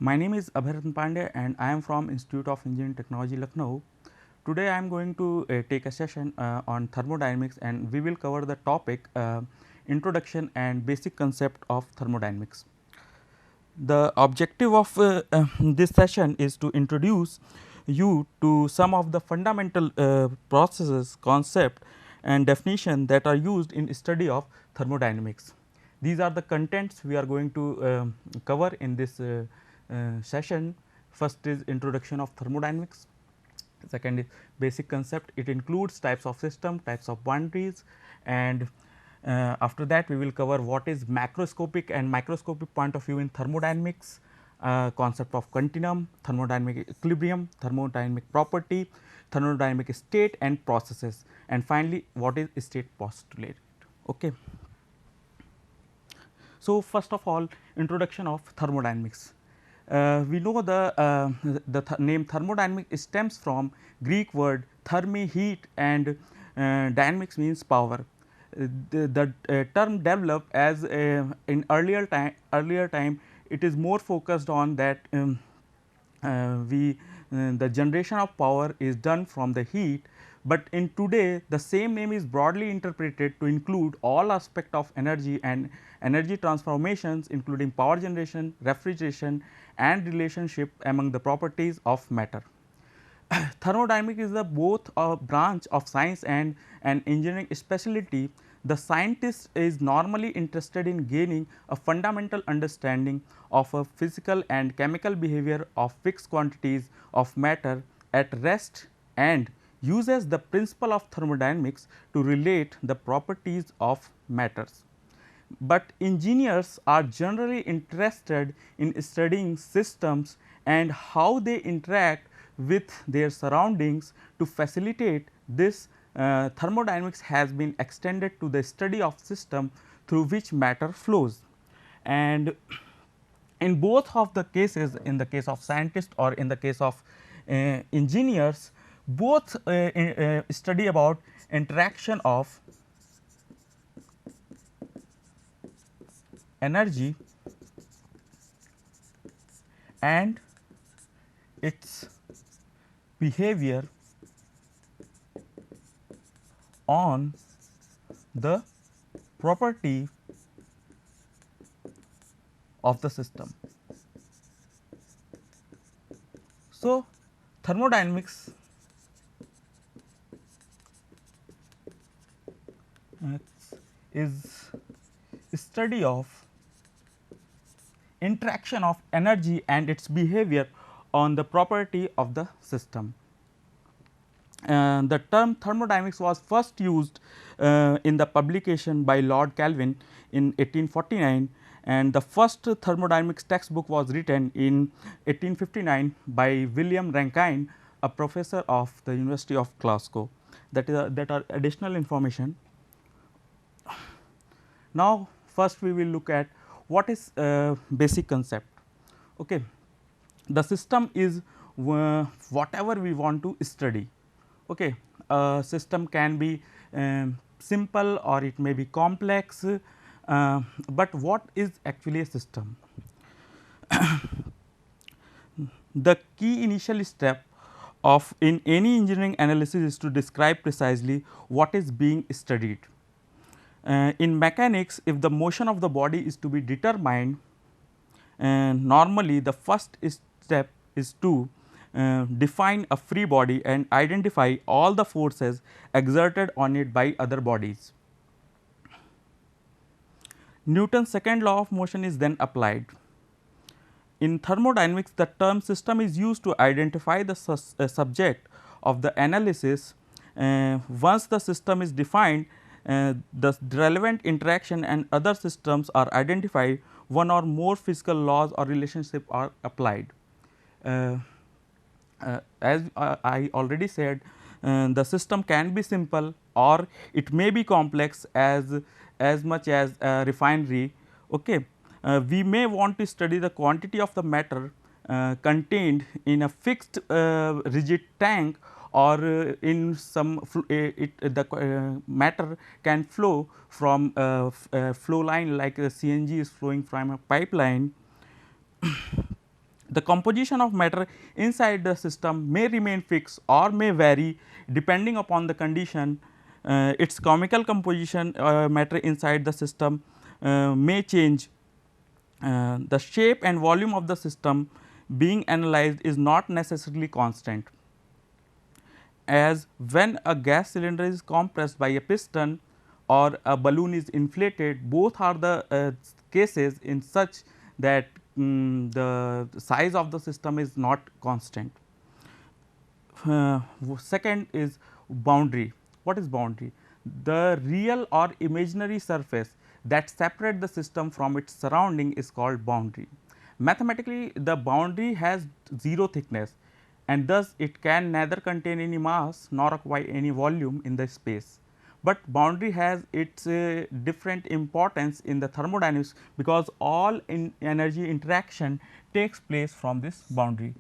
My name is Abhiran Pandey and I am from Institute of Engineering Technology, Lucknow. Today I am going to take a session on thermodynamics, and we will cover the topic introduction and basic concept of thermodynamics. The objective of this session is to introduce you to some of the fundamental processes, concept and definition that are used in study of thermodynamics. These are the contents we are going to cover in this session. First is introduction of thermodynamics, second is basic concept. It includes types of system, types of boundaries, and after that we will cover what is macroscopic and microscopic point of view in thermodynamics, concept of continuum, thermodynamic equilibrium, thermodynamic property, thermodynamic state and processes, and finally what is state postulate. Okay. So, first of all, introduction of thermodynamics. We know the name thermodynamic stems from Greek word thermi, heat, and dynamics means power. The term developed as in earlier time it is more focused on that we the generation of power is done from the heat, but in today the same name is broadly interpreted to include all aspect of energy and energy transformations, including power generation, refrigeration and relationship among the properties of matter. Thermodynamics is the both a branch of science and an engineering specialty. The scientist is normally interested in gaining a fundamental understanding of a physical and chemical behavior of fixed quantities of matter at rest, and uses the principle of thermodynamics to relate the properties of matters. But engineers are generally interested in studying systems and how they interact with their surroundings. To facilitate this, thermodynamics has been extended to the study of system through which matter flows. And in both of the cases, in the case of scientists or in the case of engineers, both study about interaction of energy and its behavior on the property of the system. So, thermodynamics is study of interaction of energy and its behavior on the property of the system. The term thermodynamics was first used in the publication by Lord Kelvin in 1849, and the first thermodynamics textbook was written in 1859 by William Rankine, a professor of the University of Glasgow. That are additional information. Now, first we will look at what is basic concept. Okay. The system is whatever we want to study. Okay. A system can be simple or it may be complex, but what is actually a system? The key initial step of in any engineering analysis is to describe precisely what is being studied. In mechanics, if the motion of the body is to be determined, normally the first step is to define a free body and identify all the forces exerted on it by other bodies. Newton's second law of motion is then applied. In thermodynamics, the term system is used to identify the subject of the analysis. Once the system is defined, the relevant interaction and other systems are identified, one or more physical laws or relationship are applied. As I already said, the system can be simple or it may be complex as much as a refinery. Okay. We may want to study the quantity of the matter contained in a fixed rigid tank, or in some the matter can flow from flow line, like CNG is flowing from a pipeline. The composition of matter inside the system may remain fixed or may vary depending upon the condition. Its chemical composition matter inside the system may change. The shape and volume of the system being analyzed is not necessarily constant, as when a gas cylinder is compressed by a piston or a balloon is inflated, both are the cases in such that the size of the system is not constant. Second is boundary. What is boundary? The real or imaginary surface that separate the system from its surrounding is called boundary. Mathematically, the boundary has 0 thickness, and thus it can neither contain any mass nor occupy any volume in the space. But boundary has its different importance in the thermodynamics, because all energy interaction takes place from this boundary.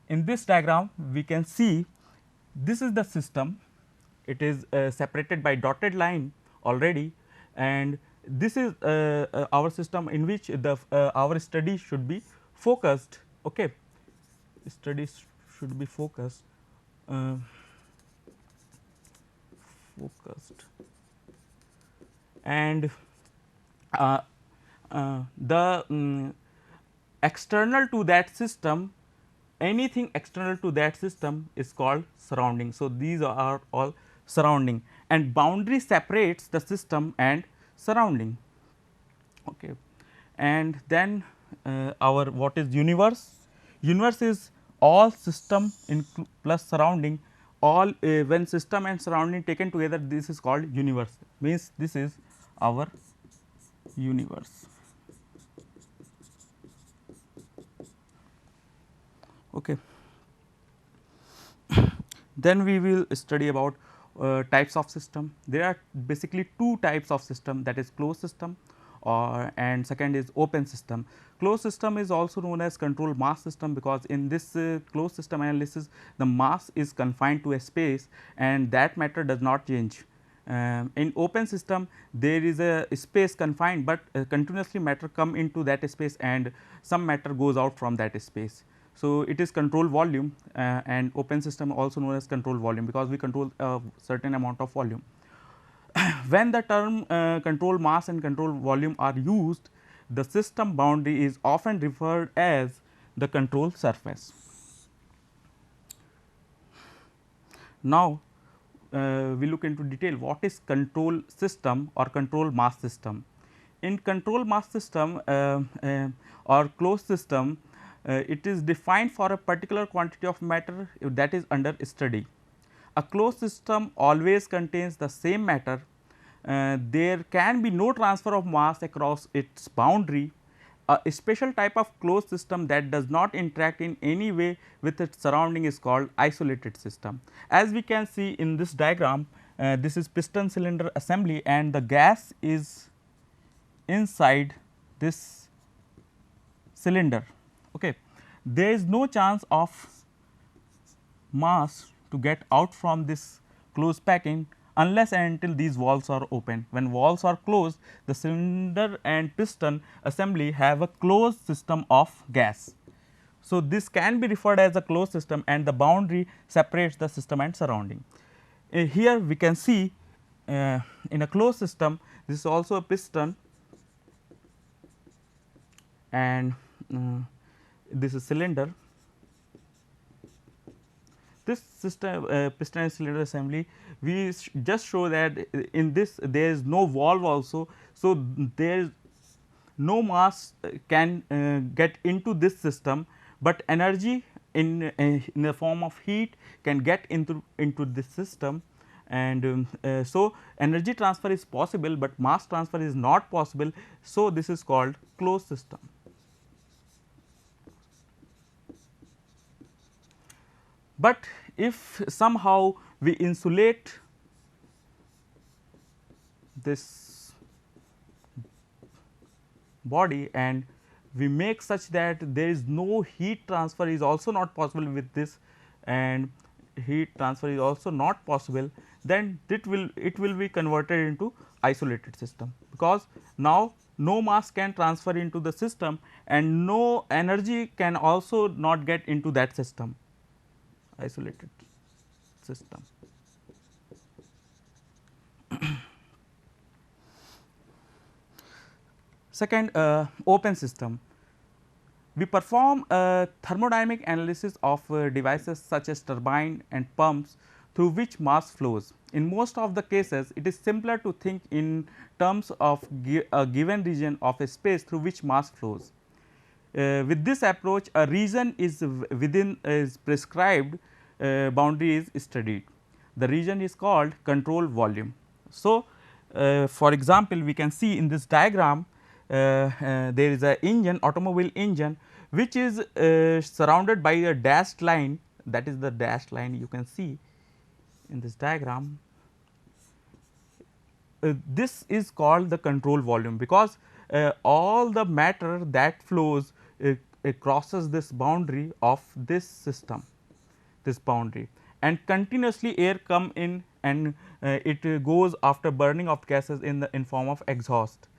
In this diagram we can see this is the system, it is separated by dotted line already, and this is our system in which the our study should be focused. Okay. Studies should be uh, focused, and uh, the external to that system, anything external to that system is called surrounding. So, these are all surrounding, and boundary separates the system and surrounding. Okay. And then our what is universe? Universe is all system plus surrounding, all when system and surrounding taken together, this is called universe, means this is our universe. Okay. Then we will study about types of system. There are basically two types of system, that is closed system and second is open system. Closed system is also known as controlled mass system, because in this closed system analysis the mass is confined to a space and that matter does not change. In open system there is a space confined, but continuously matter come into that space and some matter goes out from that space. So, it is control volume and open system also known as control volume, because we control a certain amount of volume. When the term control mass and control volume are used, the system boundary is often referred as the control surface. Now, we look into detail what is control system or control mass system. In control mass system or closed system, it is defined for a particular quantity of matter that is under study. A closed system always contains the same matter. There can be no transfer of mass across its boundary. A special type of closed system that does not interact in any way with its surrounding is called isolated system. As we can see in this diagram, this is piston cylinder assembly and the gas is inside this cylinder. Okay. There is no chance of mass to get out from this closed packing unless and until these valves are open. When valves are closed, the cylinder and piston assembly have a closed system of gas. So, this can be referred as a closed system and the boundary separates the system and surrounding. Here we can see in a closed system, this is also a piston and this is cylinder. This system piston and cylinder assembly, we just show that in this there is no valve also. So, there is no mass can get into this system, but energy in the form of heat can get into this system, and so energy transfer is possible, but mass transfer is not possible. So, this is called closed system. But if somehow we insulate this body and we make such that there is no heat transfer is also not possible with this, and heat transfer is also not possible, then it will be converted into isolated system, because now no mass can transfer into the system and no energy can also not get into that system, isolated system. Second, open system. We perform a thermodynamic analysis of devices such as turbine and pumps through which mass flows. In most of the cases, it is simpler to think in terms of a given region of a space through which mass flows. With this approach, a region is within is prescribed boundary is studied. The region is called control volume. So, for example, we can see in this diagram there is a engine, automobile engine, which is surrounded by a dashed line, that is the dashed line you can see in this diagram. This is called the control volume, because all the matter that flows crosses this boundary of this system, this boundary, and continuously air come in and it goes after burning of gases in form of exhaust.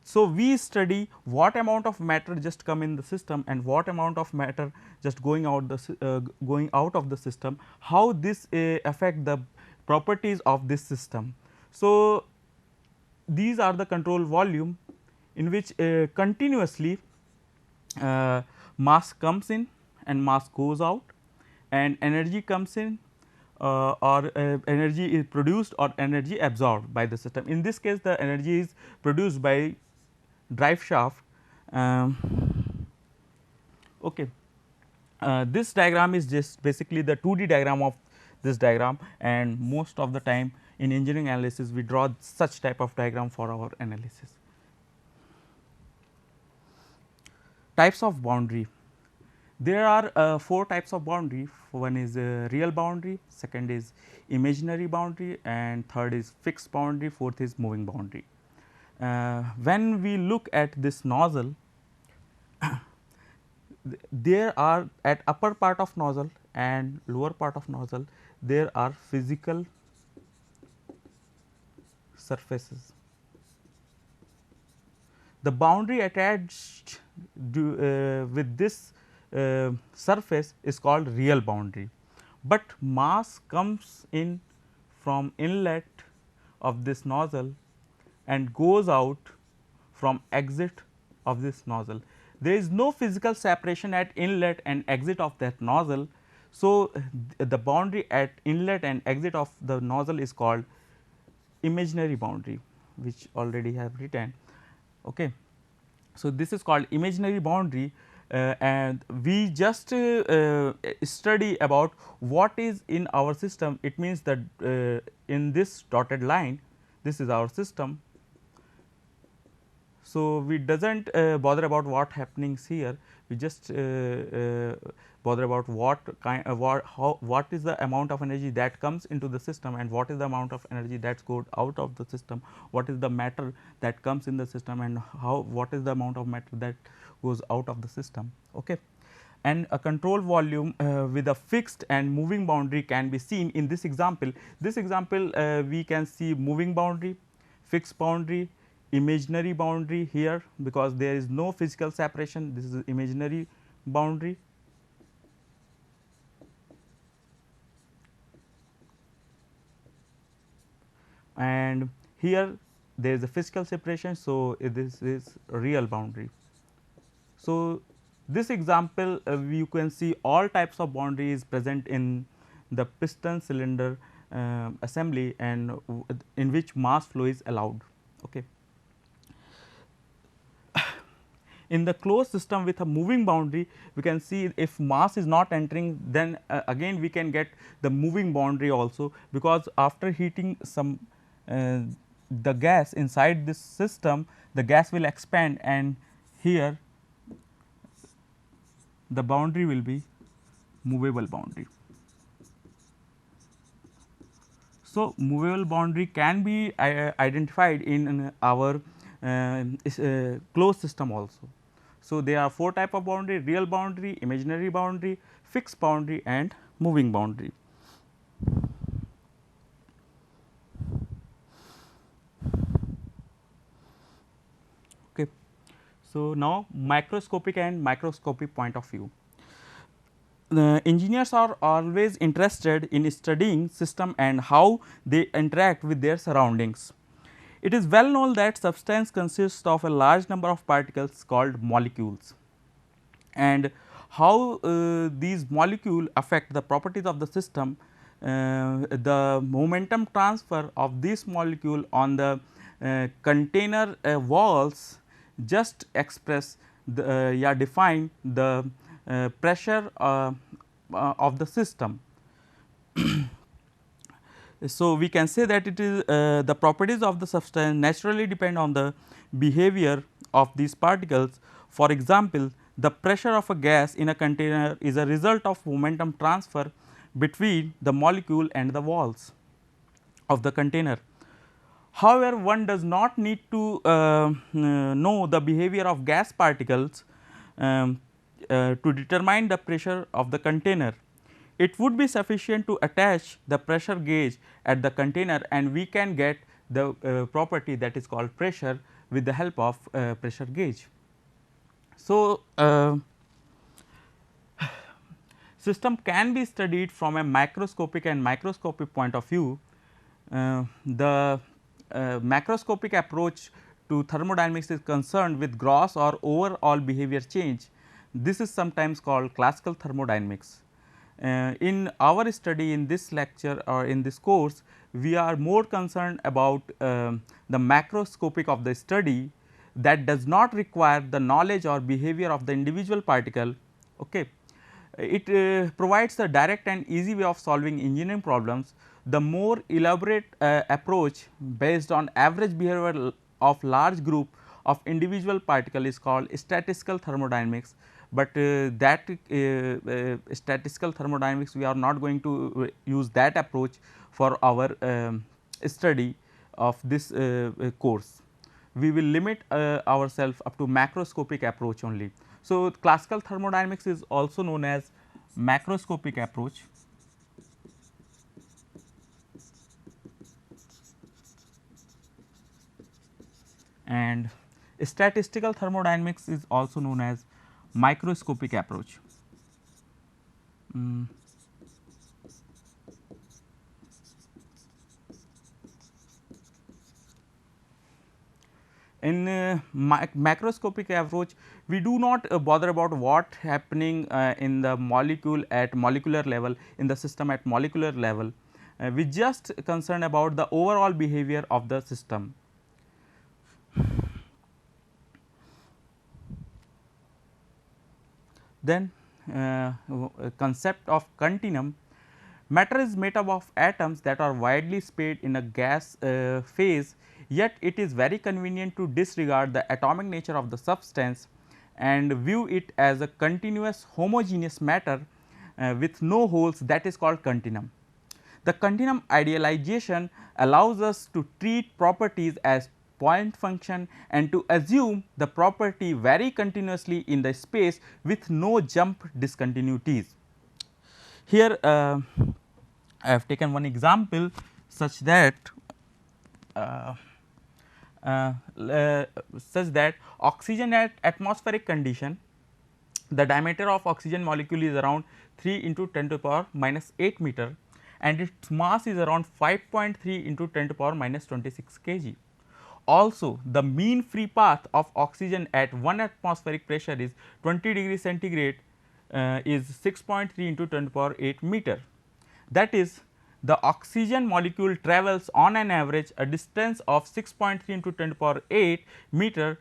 So, we study what amount of matter just come in the system and what amount of matter just going out of the system, how this affect the properties of this system. So, these are the control volume in which continuously mass comes in and mass goes out and energy comes in or energy is produced or energy absorbed by the system. In this case, the energy is produced by drive shaft. Okay. This diagram is just basically the 2D diagram of this diagram, and most of the time in engineering analysis we draw such type of diagram for our analysis. Types of boundary. There are 4 types of boundary. One is real boundary, second is imaginary boundary, and third is fixed boundary, fourth is moving boundary. When we look at this nozzle, there are at upper part of nozzle and lower part of nozzle, there are physical surfaces. The boundary attached with this surface is called real boundary, but mass comes in from inlet of this nozzle and goes out from exit of this nozzle. There is no physical separation at inlet and exit of that nozzle. So, the boundary at inlet and exit of the nozzle is called imaginary boundary, which already have written. Okay. So, this is called imaginary boundary, and we just study about what is in our system. It means that in this dotted line, this is our system. So, we does not bother about what happenings here, we just bother about what is the amount of energy that comes into the system and what is the amount of energy that goes out of the system, what is the matter that comes in the system and what is the amount of matter that goes out of the system. Okay. And a control volume with a fixed and moving boundary can be seen in this example. This example we can see moving boundary, fixed boundary, imaginary boundary here, because there is no physical separation. This is imaginary boundary, and here there is a physical separation. So, this is real boundary. So, this example you can see all types of boundary is present in the piston cylinder assembly, and in which mass flow is allowed. Okay. In the closed system with a moving boundary, we can see if mass is not entering, then again we can get the moving boundary also, because after heating some the gas inside this system, the gas will expand and here the boundary will be movable boundary. So, movable boundary can be identified in our closed system also. So, there are 4 type of boundary: real boundary, imaginary boundary, fixed boundary and moving boundary. Okay. So, now microscopic and microscopic point of view. The engineers are always interested in studying system and how they interact with their surroundings. It is well known that substance consists of a large number of particles called molecules, and how these molecules affect the properties of the system. The momentum transfer of this molecule on the container walls just express the define the pressure of the system. So, we can say that it is the properties of the substance naturally depend on the behavior of these particles. For example, the pressure of a gas in a container is a result of momentum transfer between the molecule and the walls of the container. However, one does not need to know the behavior of gas particles to determine the pressure of the container. It would be sufficient to attach the pressure gauge at the container, and we can get the property that is called pressure with the help of pressure gauge. So, system can be studied from a macroscopic and microscopic point of view. The macroscopic approach to thermodynamics is concerned with gross or overall behavior change. This is sometimes called classical thermodynamics. In our study in this lecture or in this course, we are more concerned about the macroscopic of the study that does not require the knowledge or behavior of the individual particle. Okay. It provides a direct and easy way of solving engineering problems. The more elaborate approach based on average behavior of large group of individual particle is called statistical thermodynamics, but that statistical thermodynamics we are not going to use that approach for our study of this course. We will limit ourselves up to macroscopic approach only. So, classical thermodynamics is also known as macroscopic approach, and statistical thermodynamics is also known as microscopic approach. In macroscopic approach, we do not bother about what happening in the molecule at molecular level, in the system at molecular level. We just concern about the overall behavior of the system. Then concept of continuum. Matter is made up of atoms that are widely spaced in a gas phase, yet it is very convenient to disregard the atomic nature of the substance and view it as a continuous homogeneous matter with no holes, that is called continuum. The continuum idealization allows us to treat properties as point function and to assume the property vary continuously in the space with no jump discontinuities. Here I have taken one example such that oxygen at atmospheric condition, the diameter of oxygen molecule is around 3 into 10 to the power minus 8 meter, and its mass is around 5.3 into 10 to the power minus 26 kg. Also, the mean free path of oxygen at 1 atmospheric pressure is 20 degree centigrade is 6.3 into 10 to the power 8 meter. That is, the oxygen molecule travels on an average a distance of 6.3 into 10 to the power 8 meter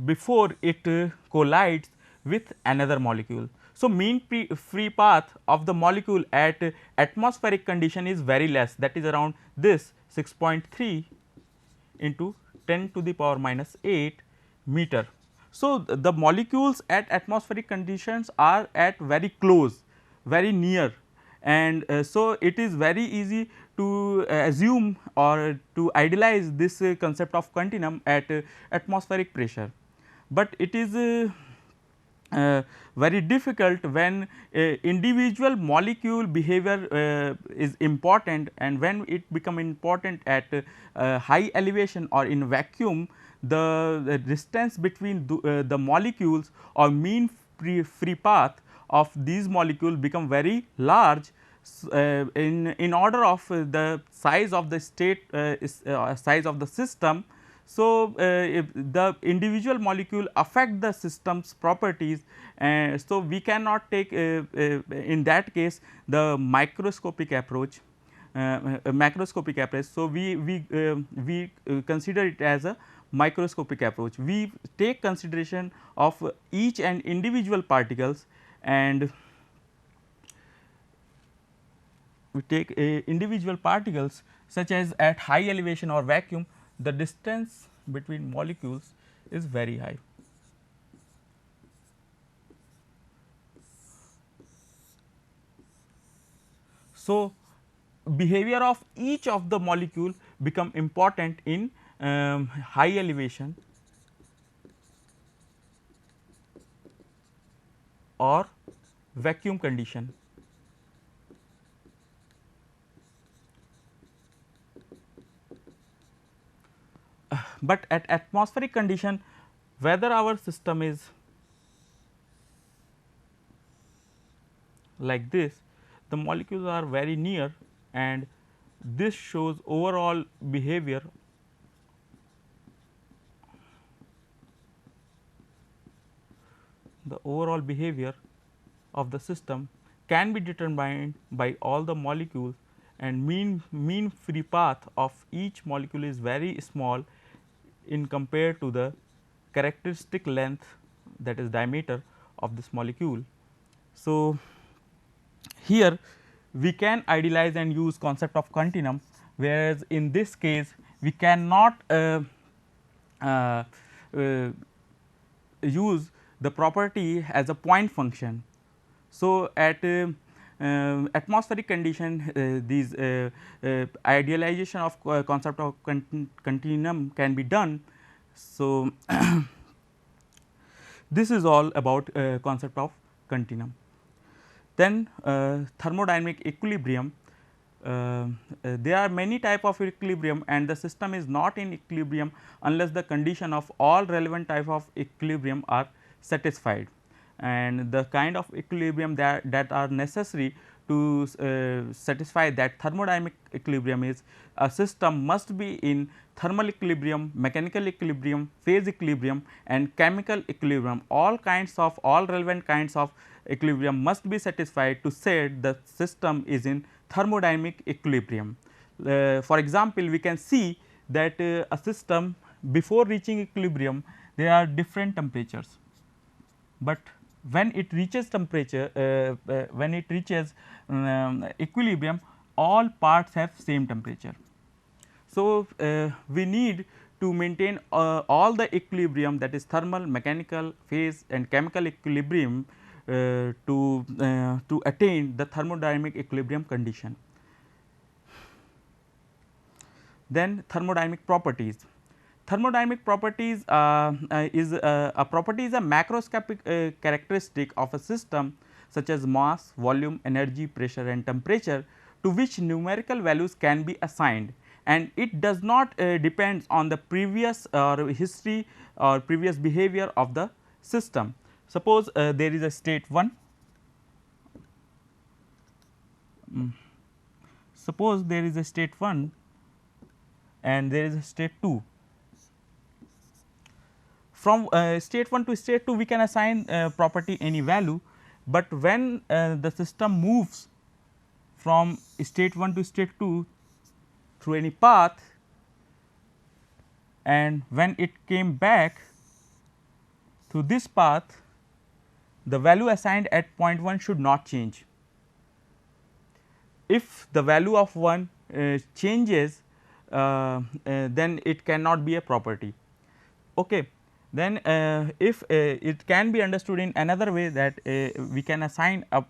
before it collides with another molecule. So, mean free path of the molecule at atmospheric condition is very less, that is around this 6.3 into 10 to the power minus 8 meter. So, the molecules at atmospheric conditions are at very close, very near, and so it is very easy to assume or to idealize this concept of continuum at atmospheric pressure, but it is very difficult when individual molecule behavior is important, and when it become important at high elevation or in vacuum, the distance between the molecules or mean free path of these molecules become very large in order of the size of the state size of the system. So, if the individual molecule affect the system's properties, so we cannot take in that case the microscopic approach, macroscopic approach. So, we consider it as a microscopic approach. We take consideration of each and individual particles, and we take individual particles such as at high elevation or vacuum, the distance between molecules is very high. So, behavior of each of the molecule become important in high elevation or vacuum condition. But at atmospheric condition, whether our system is like this, the molecules are very near, and this shows overall behavior of the system can be determined by all the molecules, and mean free path of each molecule is very small in compared to the characteristic length, that is diameter of this molecule. So, here we can idealize and use concept of continuum, whereas in this case we cannot uh, use the property as a point function. So, at atmospheric condition, these idealization of concept of continuum can be done. So, this is all about concept of continuum. Then thermodynamic equilibrium. There are many type of equilibrium, and the system is not in equilibrium unless the condition of all relevant type of equilibrium are satisfied. And the kind of equilibrium that are necessary to satisfy that thermodynamic equilibrium is a system must be in thermal equilibrium, mechanical equilibrium, phase equilibrium, and chemical equilibrium. All relevant kinds of equilibrium must be satisfied to say the system is in thermodynamic equilibrium. For example, we can see that a system before reaching equilibrium, there are different temperatures, but when it reaches equilibrium, all parts have same temperature. So, we need to maintain all the equilibrium, that is thermal, mechanical, phase and chemical equilibrium to attain the thermodynamic equilibrium condition. Then thermodynamic properties. Thermodynamic properties is a property is a macroscopic characteristic of a system such as mass, volume, energy, pressure and temperature, to which numerical values can be assigned, and it does not depend on the previous history or previous behavior of the system. Suppose there is a state 1, suppose there is a state 1 and there is a state 2. From state 1 to state 2 we can assign property any value, but when the system moves from state 1 to state 2 through any path, and when it came back through this path, the value assigned at point 1 should not change. If the value of 1 changes, then it cannot be a property. Okay. Then if it can be understood in another way, that we can assign a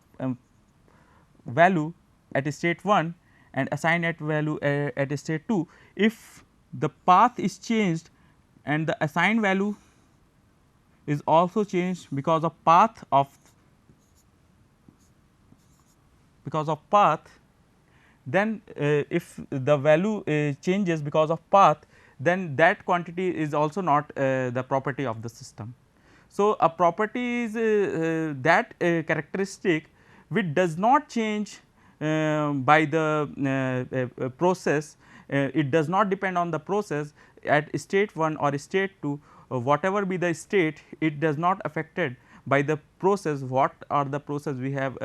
value at state 1 and assign at value at state 2. If the path is changed and the assigned value is also changed because of path, then if the value changes because of path, then that quantity is also not the property of the system. So, a property is that characteristic which does not change by the process, it does not depend on the process at state 1 or state 2, whatever be the state, it does not affected by the process, what are the process we have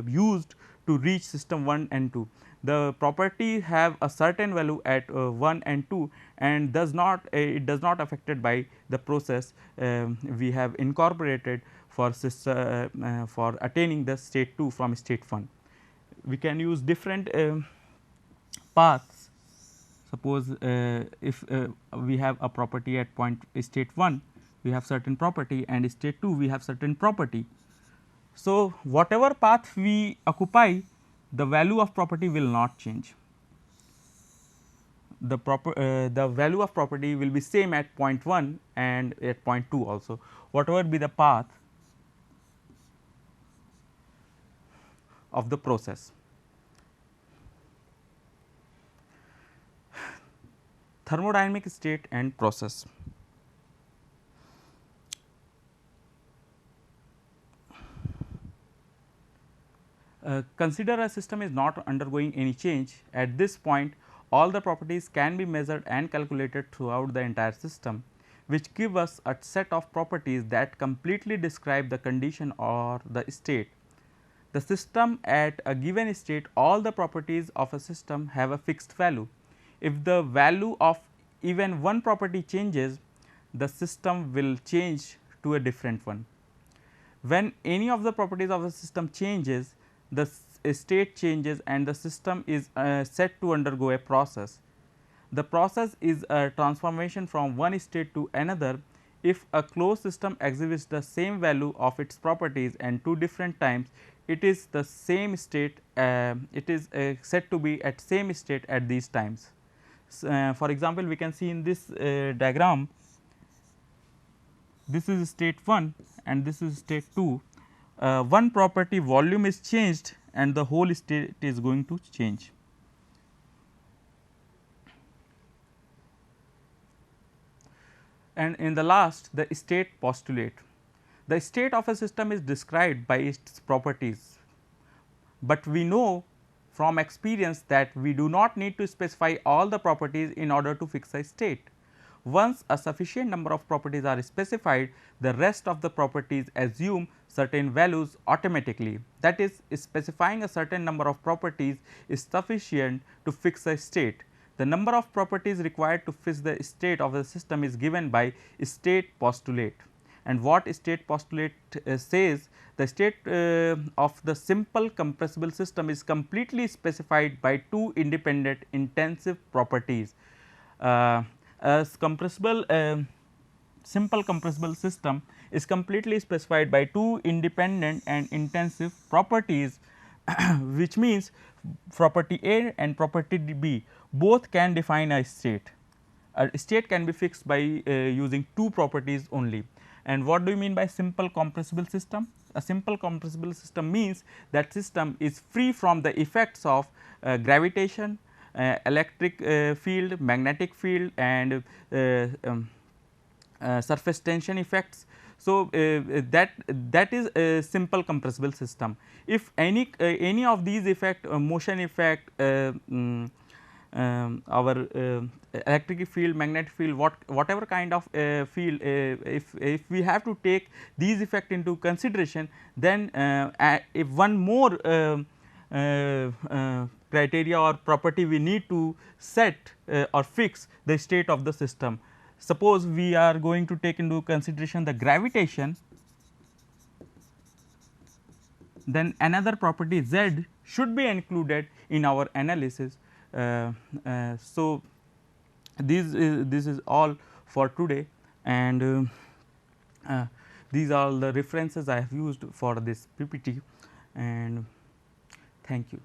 used to reach system 1 and 2. The property have a certain value at 1 and 2, and does not it does not affected by the process we have incorporated for for attaining the state 2 from state 1. We can use different paths. Suppose if we have a property at point state 1, we have certain property, and state 2 we have certain property. So, whatever path we occupy, the value of property will not change. The value of property will be same at point 1 and at point 2 also, whatever be the path of the process. Thermodynamic state and process. Consider a system is not undergoing any change. At this point, all the properties can be measured and calculated throughout the entire system, which give us a set of properties that completely describe the condition or the state. The system at a given state, all the properties of a system have a fixed value. If the value of even one property changes, the system will change to a different one. When any of the properties of a system changes, the state changes and the system is set to undergo a process. The process is a transformation from one state to another. If a closed system exhibits the same value of its properties and two different times, it is the same state, it is said to be at same state at these times. For example, we can see in this diagram, this is state 1 and this is state 2. One property volume is changed and the whole state is going to change. And in the last, the state postulate. The state of a system is described by its properties, but we know from experience that we do not need to specify all the properties in order to fix a state. Once a sufficient number of properties are specified, the rest of the properties assume certain values automatically. That is, specifying a certain number of properties is sufficient to fix a state. The number of properties required to fix the state of the system is given by state postulate. And what state postulate says, the state of the simple compressible system is completely specified by two independent intensive properties. As compressible simple compressible system is completely specified by two independent and intensive properties which means property A and property B both can define a state. A state can be fixed by using two properties only. And what do you mean by simple compressible system? A simple compressible system means that system is free from the effects of gravitation, electric field, magnetic field, and surface tension effects. So, that is a simple compressible system. If any of these effect, motion effect, our electric field, magnetic field, whatever kind of field, if we have to take these effect into consideration, then if one more criteria or property we need to set or fix the state of the system. Suppose we are going to take into consideration the gravitation, then another property Z should be included in our analysis. So, this is all for today, and these are the references I have used for this PPT, and thank you.